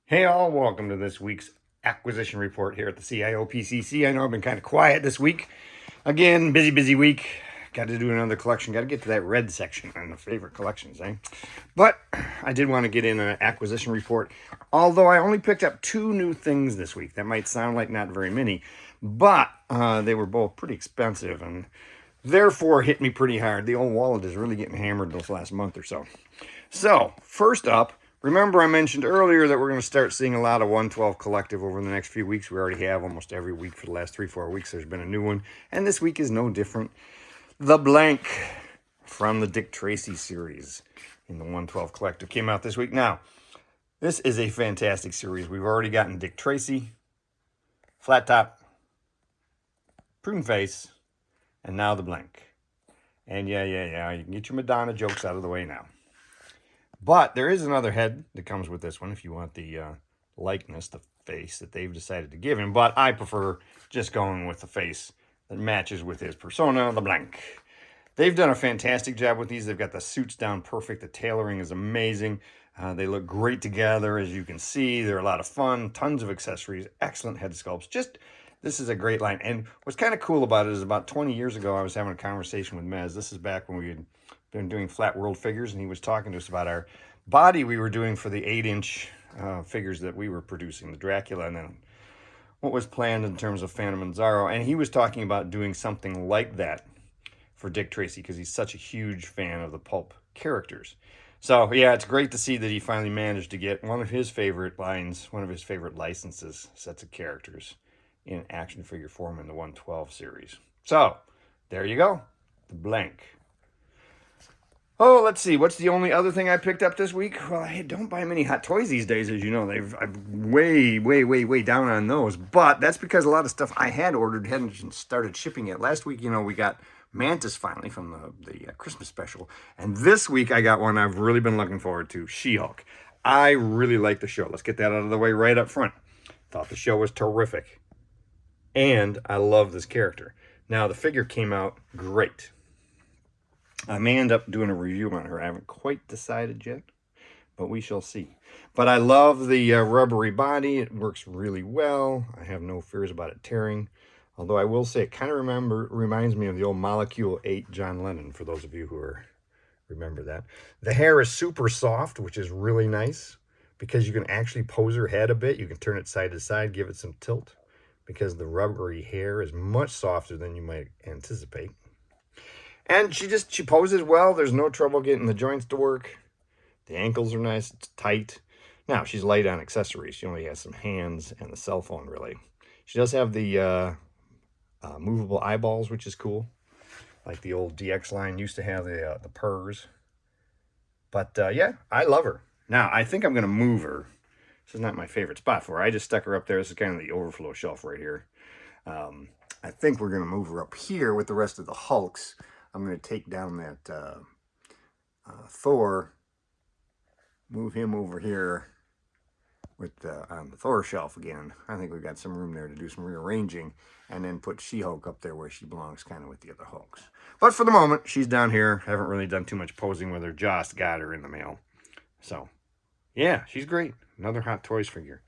Hey all, welcome to this week's acquisition report here at the CIOPCC. I know I've been kind of quiet this week. Again, busy week. Got to do another collection. Got to get to that red section on the favorite collections, eh? But I did want to get in an acquisition report. Although I only picked up 2 new things this week. That might sound like not very many, but they were both pretty expensive and therefore hit me pretty hard. The old wallet is really getting hammered this last month or so. So, first up, remember I mentioned earlier that we're going to start seeing a lot of 112 Collective over the next few weeks. We already have almost every week for the last 3-4 weeks. There's been a new one, and this week is no different. The Blank from the Dick Tracy series in the 112 Collective came out this week. Now, this is a fantastic series. We've already gotten Dick Tracy, Flat Top, Prune Face, and now the Blank. And yeah, you can get your Madonna jokes out of the way now. But there is another head that comes with this one if you want the likeness, the face that they've decided to give him. But I prefer just going with the face that matches with his persona, the Blank. They've done a fantastic job with these. They've got the suits down perfect. The tailoring is amazing. They look great together, as you can see. They're a lot of fun, tons of accessories, excellent head sculpts. This is a great line. And what's kind of cool about it is about 20 years ago, I was having a conversation with Mez. This is back when we had been doing flat world figures, and he was talking to us about our body we were doing for the 8-inch figures that we were producing, the Dracula, and then what was planned in terms of Phantom and Zorro. And he was talking about doing something like that for Dick Tracy because he's such a huge fan of the pulp characters. So yeah, it's great to see that he finally managed to get one of his favorite lines, one of his favorite licenses, sets of characters in action figure form in the 112 series. So there you go, the Blank. Oh, let's see. What's the only other thing I picked up this week? Well, I don't buy many Hot Toys these days, as you know. I'm way down on those. But that's because a lot of stuff I had ordered hadn't started shipping yet. Last week, we got Mantis finally from the Christmas special. And this week, I got one I've really been looking forward to, She-Hulk. I really like the show. Let's get that out of the way right up front. Thought the show was terrific. And I love this character. Now, the figure came out great. I may end up doing a review on her. I haven't quite decided yet, but we shall see. But I love the rubbery body. It works really well. I have no fears about it tearing. Although I will say it kind of reminds me of the old Molecule 8 John Lennon, for those of you who remember that. The hair is super soft, which is really nice because you can actually pose her head a bit. You can turn it side to side, give it some tilt because the rubbery hair is much softer than you might anticipate. And she poses well. There's no trouble getting the joints to work. The ankles are nice. It's tight. Now, she's light on accessories. She only has some hands and the cell phone, really. She does have the movable eyeballs, which is cool. Like the old DX line used to have the purrs. But, yeah, I love her. Now, I think I'm going to move her. This is not my favorite spot for her. I just stuck her up there. This is kind of the overflow shelf right here. I think we're going to move her up here with the rest of the Hulks. I'm going to take down that Thor, move him over here with on the Thor shelf again. I think we've got some room there to do some rearranging, and then put She-Hulk up there where she belongs, kind of with the other Hulks. But for the moment, she's down here. I haven't really done too much posing with her. Joss got her in the mail. So, yeah, she's great. Another Hot Toys figure.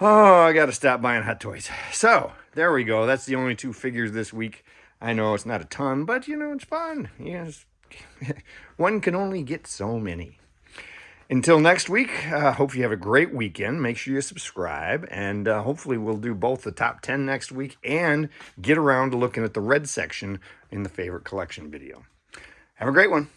Oh, I got to stop buying Hot Toys. So, there we go. That's the only 2 figures this week. I know it's not a ton, but, it's fun. Yes, one can only get so many. Until next week, hope you have a great weekend. Make sure you subscribe, and hopefully we'll do both the top 10 next week and get around to looking at the red section in the favorite collection video. Have a great one.